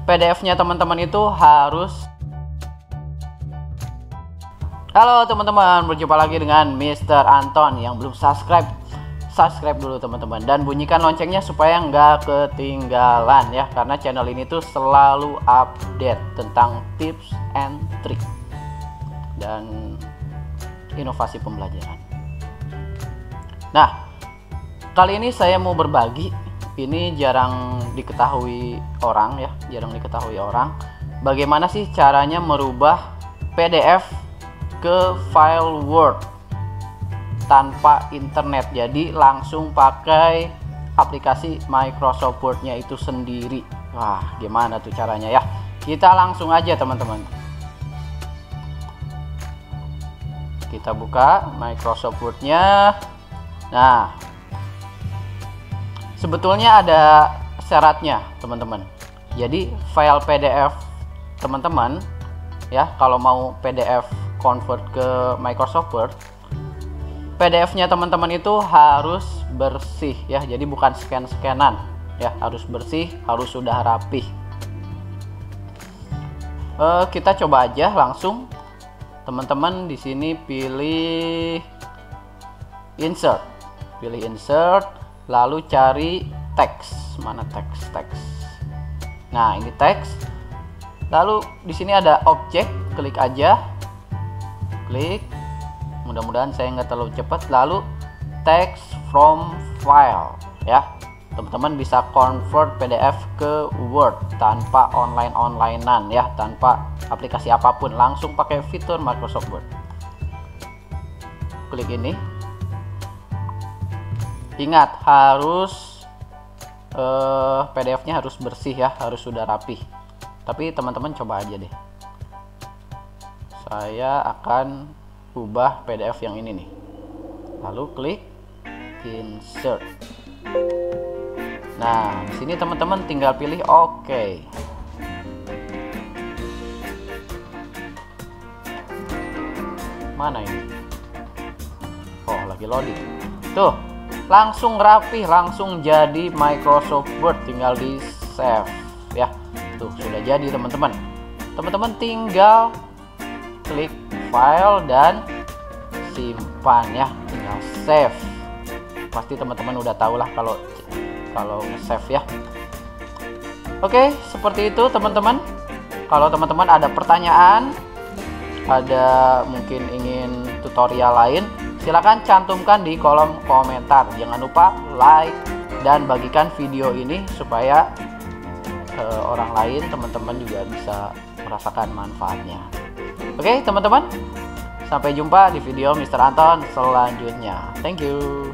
PDF-nya teman-teman itu harus. Halo teman-teman, berjumpa lagi dengan Mr. Anton. Yang belum subscribe dulu teman-teman, dan bunyikan loncengnya supaya nggak ketinggalan ya, karena channel ini tuh selalu update tentang tips and trick dan inovasi pembelajaran. Nah, kali ini saya mau berbagi, ini jarang diketahui orang ya, bagaimana sih caranya merubah PDF ke file Word tanpa internet. Jadi langsung pakai aplikasi Microsoft Word-nya itu sendiri. Wah, gimana tuh caranya ya? Kita langsung aja teman-teman. Kita buka Microsoft Word-nya. Nah, sebetulnya ada syaratnya teman-teman. Jadi file PDF teman-teman ya, kalau mau PDF convert ke Microsoft Word, PDF-nya teman-teman itu harus bersih ya. Jadi bukan scan-scanan ya, harus bersih, harus sudah rapih. Kita coba aja langsung. Teman-teman di sini pilih insert. Lalu cari teks. Mana teks? Nah, ini teks. Lalu di sini ada objek, klik aja. Klik, mudah-mudahan saya nggak terlalu cepat. Lalu text from file ya, teman-teman bisa convert PDF ke Word tanpa onlinean ya, tanpa aplikasi apapun, langsung pakai fitur Microsoft Word. Klik ini. Ingat, harus PDF-nya harus bersih ya, harus sudah rapih. Tapi teman-teman coba aja deh. Saya akan ubah PDF yang ini nih. Lalu klik insert. Nah, di sini teman-teman tinggal pilih OK. Mana ini? Oh, lagi loading. Tuh, langsung rapih, langsung jadi Microsoft Word, tinggal di save ya. Tuh, sudah jadi teman-teman. Teman-teman tinggal klik file dan simpan ya, tinggal save. Pasti teman-teman udah tahu lah kalau nge-save ya. Oke, seperti itu teman-teman. Kalau teman-teman ada pertanyaan, ada mungkin ingin tutorial lain, silakan cantumkan di kolom komentar. Jangan lupa like dan bagikan video ini supaya orang lain, teman-teman juga bisa merasakan manfaatnya. Oke teman-teman, sampai jumpa di video Mr. Anton selanjutnya. Thank you.